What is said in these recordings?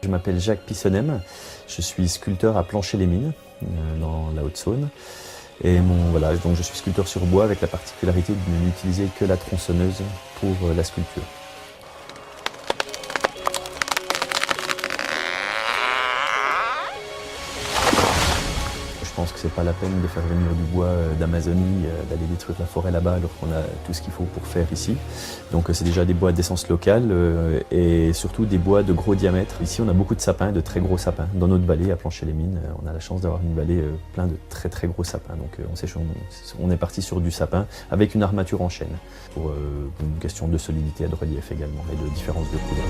Je m'appelle Jacques Pissonem, je suis sculpteur à Plancher-les-Mines, dans la Haute-Saône. Et donc je suis sculpteur sur bois avec la particularité de n'utiliser que la tronçonneuse pour la sculpture. Je pense que c'est pas la peine de faire venir du bois d'Amazonie, d'aller détruire la forêt là-bas alors qu'on a tout ce qu'il faut pour faire ici. Donc c'est déjà des bois d'essence locale et surtout des bois de gros diamètre. Ici on a beaucoup de sapins, de très gros sapins. Dans notre vallée à Plancher-les-Mines, on a la chance d'avoir une vallée plein de très très gros sapins. Donc on est parti sur du sapin avec une armature en chêne pour une question de solidité et de relief également et de différence de couleur.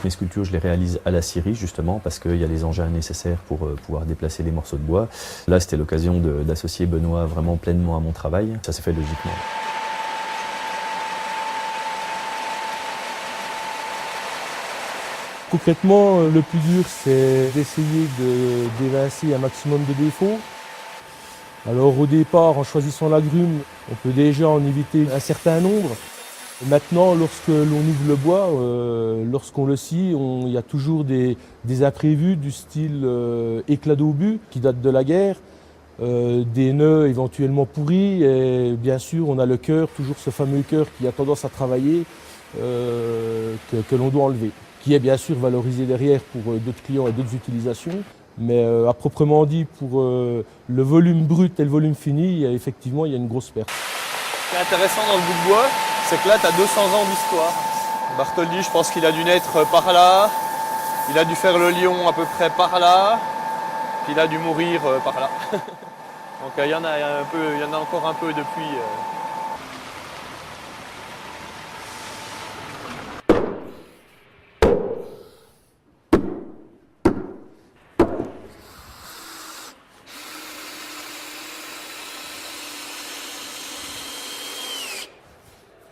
Mes sculptures, je les réalise à la scierie justement parce qu'il y a les engins nécessaires pour pouvoir déplacer les morceaux de bois. Là, c'était l'occasion d'associer Benoît vraiment pleinement à mon travail. Ça s'est fait logiquement. Concrètement, le plus dur, c'est d'essayer d'évincer un maximum de défauts. Alors au départ, en choisissant l'agrume, on peut déjà en éviter un certain nombre. Maintenant, lorsque l'on ouvre le bois, lorsqu'on le scie, il y a toujours des imprévus du style éclat d'obus qui datent de la guerre, des nœuds éventuellement pourris et bien sûr on a le cœur, toujours ce fameux cœur qui a tendance à travailler que l'on doit enlever, qui est bien sûr valorisé derrière pour d'autres clients et d'autres utilisations. Mais à proprement dit, pour le volume brut et le volume fini, effectivement il y a une grosse perte. Ce qui est intéressant dans le bout de bois, c'est que là, tu as 200 ans d'histoire. Bartholdi, je pense qu'il a dû naître par là, il a dû faire le lion à peu près par là, puis il a dû mourir par là. Donc il y en a encore un peu depuis.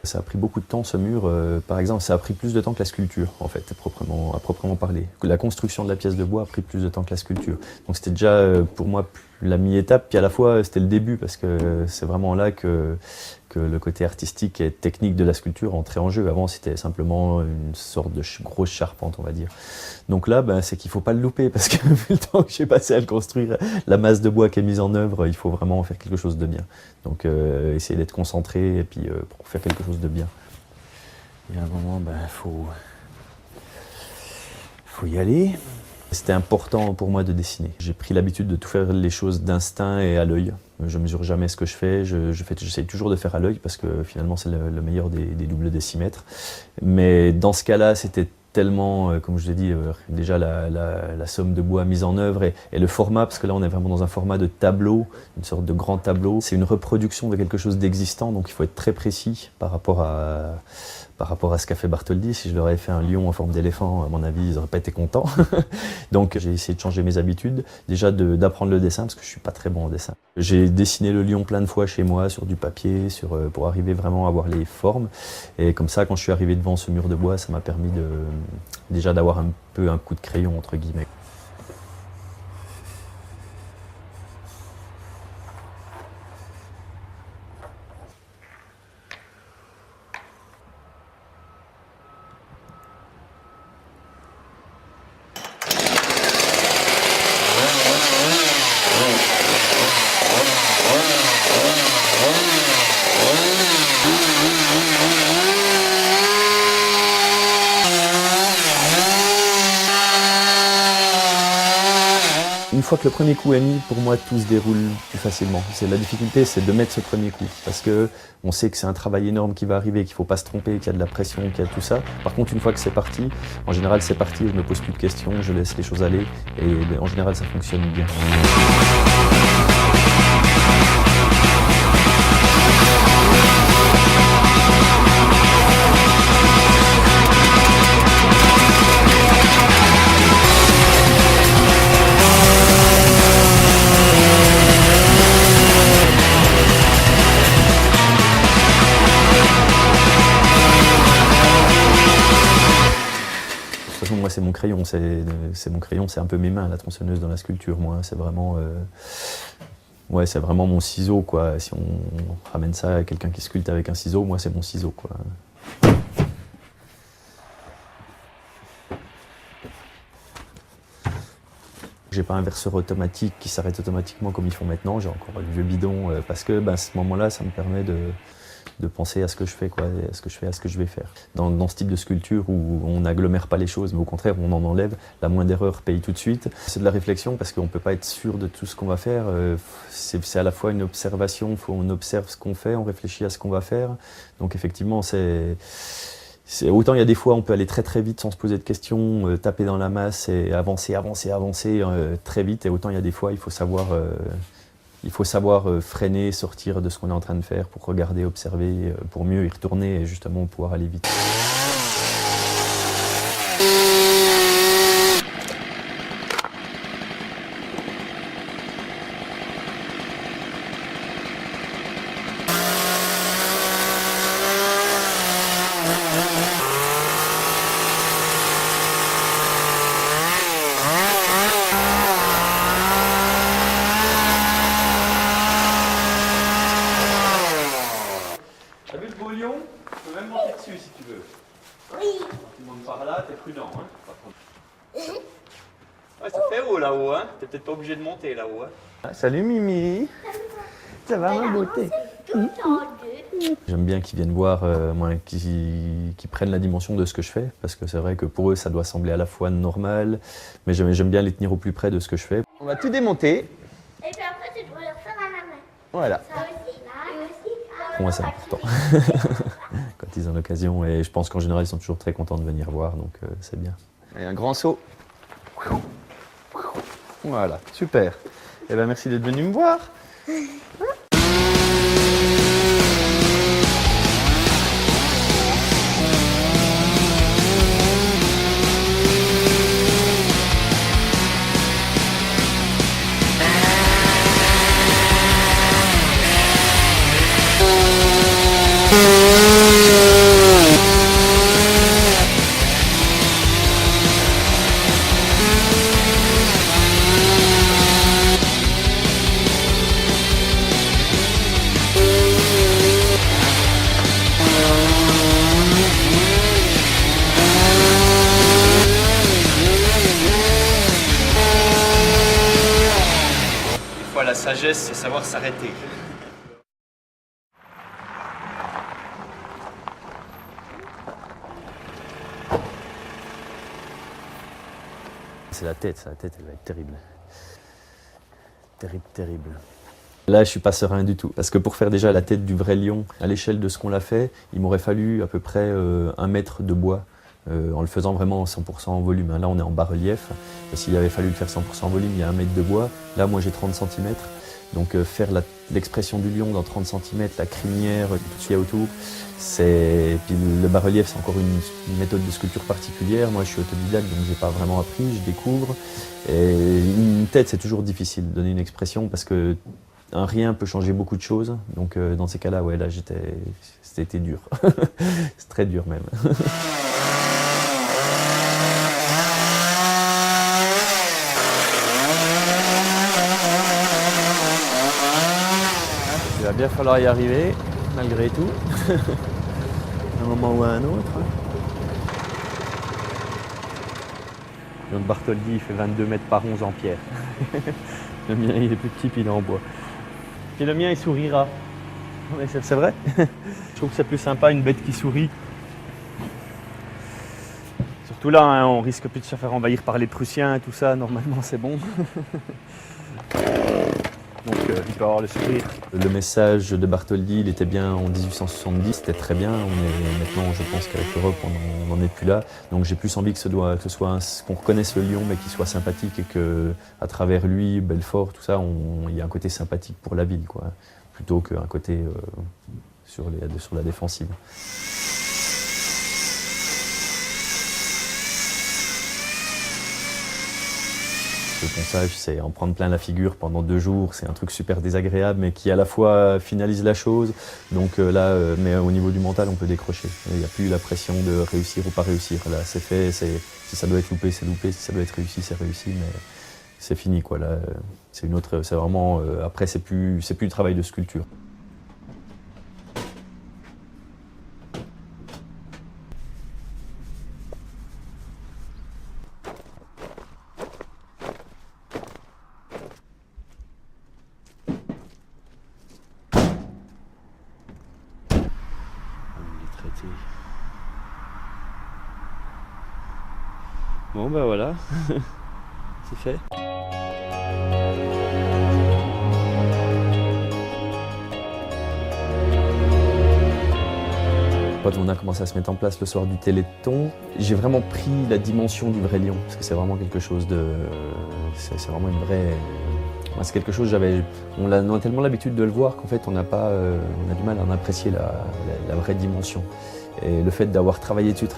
Ça a pris beaucoup de temps ce mur, par exemple, ça a pris plus de temps que la sculpture en fait, à proprement parler. La construction de la pièce de bois a pris plus de temps que la sculpture. Donc c'était déjà pour moi la mi-étape, puis à la fois c'était le début parce que c'est vraiment là que le côté artistique et technique de la sculpture entrait en jeu. Avant c'était simplement une sorte de grosse charpente on va dire. Donc là c'est qu'il ne faut pas le louper parce que vu le temps que j'ai passé à le construire, la masse de bois qui est mise en œuvre, il faut vraiment faire quelque chose de bien. Donc essayer d'être concentré et puis pour faire quelque chose de bien. Et à un moment faut y aller. C'était important pour moi de dessiner. J'ai pris l'habitude de tout faire les choses d'instinct et à l'œil. Je mesure jamais ce que je fais, j'essaie toujours de faire à l'œil parce que finalement c'est le meilleur des doubles décimètres. Mais dans ce cas-là, c'était tellement, comme je l'ai dit, déjà la somme de bois mise en œuvre et le format, parce que là on est vraiment dans un format de tableau, une sorte de grand tableau. C'est une reproduction de quelque chose d'existant, donc il faut être très précis par rapport à ce qu'a fait Bartholdi. Si je leur avais fait un lion en forme d'éléphant, à mon avis, ils n'auraient pas été contents. Donc j'ai essayé de changer mes habitudes, déjà d'apprendre le dessin, parce que je suis pas très bon en dessin. J'ai dessiné le lion plein de fois chez moi, sur du papier, pour arriver vraiment à avoir les formes. Et comme ça, quand je suis arrivé devant ce mur de bois, ça m'a permis déjà d'avoir un peu un coup de crayon, entre guillemets. Une fois que le premier coup est mis, pour moi, tout se déroule plus facilement. La difficulté, c'est de mettre ce premier coup. Parce qu'on sait que c'est un travail énorme qui va arriver, qu'il ne faut pas se tromper, qu'il y a de la pression, qu'il y a tout ça. Par contre, une fois que c'est parti, en général, c'est parti, je ne me pose plus de questions, je laisse les choses aller. Et en général, ça fonctionne bien. c'est mon crayon, c'est mon crayon, c'est un peu mes mains, la tronçonneuse dans la sculpture, moi. C'est vraiment, ouais, c'est vraiment mon ciseau, quoi. Si on ramène ça à quelqu'un qui sculpte avec un ciseau, moi, c'est mon ciseau, quoi. J'ai pas un verseur automatique qui s'arrête automatiquement comme ils font maintenant. J'ai encore le vieux bidon parce que à ce moment-là, ça me permet de penser à ce que je fais, quoi, à ce que je fais, à ce que je vais faire. Dans ce type de sculpture où on n'agglomère pas les choses, mais au contraire, on en enlève, la moindre erreur paye tout de suite. C'est de la réflexion parce qu'on ne peut pas être sûr de tout ce qu'on va faire. C'est à la fois une observation, on observe ce qu'on fait, on réfléchit à ce qu'on va faire. Donc effectivement, autant il y a des fois on peut aller très très vite sans se poser de questions, taper dans la masse et avancer très vite, et autant il y a des fois il faut savoir freiner, sortir de ce qu'on est en train de faire pour regarder, observer, pour mieux y retourner et justement pouvoir aller vite. T'as vu le beau lion? Tu peux même monter dessus si tu veux. Oui. Quand tu montes par là, t'es prudent. Hein, par contre. Ouais, ça fait haut là-haut. Hein. T'es peut-être pas obligé de monter là-haut. Hein. Ah, salut Mimi. Ça va ma beauté? J'aime bien qu'ils viennent voir, qu'ils prennent la dimension de ce que je fais, parce que c'est vrai que pour eux ça doit sembler à la fois normal, mais j'aime bien les tenir au plus près de ce que je fais. On va tout démonter. Et puis après, tu dois le faire à la main. Voilà. Ça aussi, là, aussi. Pour moi c'est important. Quand ils ont l'occasion, et je pense qu'en général ils sont toujours très contents de venir voir, donc c'est bien. Et un grand saut. Voilà, super. Et ben merci d'être venu me voir. La sagesse, c'est savoir s'arrêter. C'est la tête, elle va être terrible. Terrible. Là, je suis pas serein du tout, parce que pour faire déjà la tête du vrai lion, à l'échelle de ce qu'on l'a fait, il m'aurait fallu à peu près 1 mètre de bois, en le faisant vraiment en 100% en volume. Là, on est en bas-relief. S'il avait fallu le faire 100% en volume, il y a 1 mètre de bois. Là, moi, j'ai 30 cm. Donc, faire l'expression du lion dans 30 cm, la crinière, tout ce qu'il y a autour, puis le bas-relief, c'est encore une méthode de sculpture particulière. Moi, je suis autodidacte, donc j'ai pas vraiment appris, je découvre. Et une tête, c'est toujours difficile de donner une expression, parce que un rien peut changer beaucoup de choses. Donc, dans ces cas-là, ouais, là, c'était dur. C'est très dur même. Il va bien falloir y arriver, malgré tout, un moment ou à un autre. Le Bartholdi, il fait 22 mètres par 11 en pierre. Le mien, il est plus petit, puis il est en bois. Et le mien, il sourira. Mais c'est vrai. Je trouve que c'est plus sympa, une bête qui sourit. Surtout là, hein, on risque plus de se faire envahir par les Prussiens et tout ça. Normalement, c'est bon. Donc il peut avoir le sourire. Le message de Bartholdi, il était bien en 1870, c'était très bien. Maintenant, je pense qu'avec l'Europe, on n'en est plus là. Donc j'ai plus envie qu'on reconnaisse le lion, mais qu'il soit sympathique, et qu'à travers lui, Belfort, tout ça, il y a un côté sympathique pour la ville, quoi, plutôt qu'un côté sur la défensive. Le ponçage, c'est en prendre plein la figure pendant 2 jours, c'est un truc super désagréable, mais qui à la fois finalise la chose. Donc mais au niveau du mental, on peut décrocher. Il n'y a plus la pression de réussir ou pas réussir. Là, c'est fait, si ça doit être loupé, c'est loupé, si ça doit être réussi, c'est réussi, mais c'est fini, quoi. Là, c'est une autre, c'est vraiment, après, c'est plus du travail de sculpture. Bon ben voilà, c'est fait. Quand on a commencé à se mettre en place le soir du Téléthon, j'ai vraiment pris la dimension du vrai lion, parce que c'est vraiment quelque chose de... C'est vraiment une vraie... C'est quelque chose, on a tellement l'habitude de le voir qu'en fait on a du mal à en apprécier la vraie dimension. Et le fait d'avoir travaillé dessus,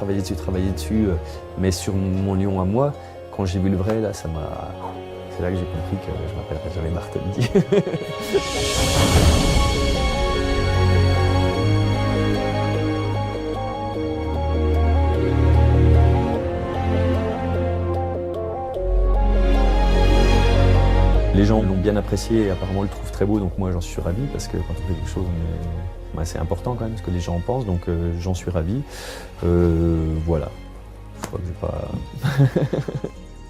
mais sur mon lion à moi, quand j'ai vu le vrai, là, c'est là que j'ai compris que je m'appellerais jamais Bartholdi. Les gens l'ont bien apprécié et apparemment le trouvent très beau, donc moi j'en suis ravi parce que quand on fait quelque chose, c'est important quand même ce que les gens en pensent, donc j'en suis ravi. Voilà, je crois que j'ai pas...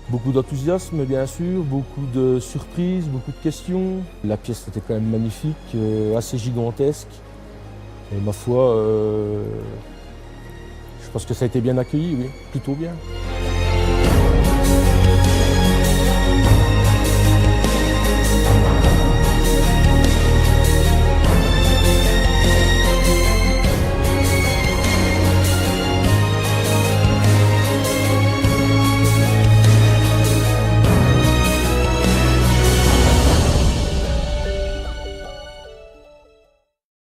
Beaucoup d'enthousiasme bien sûr, beaucoup de surprises, beaucoup de questions. La pièce était quand même magnifique, assez gigantesque. Et ma foi, je pense que ça a été bien accueilli, oui, plutôt bien.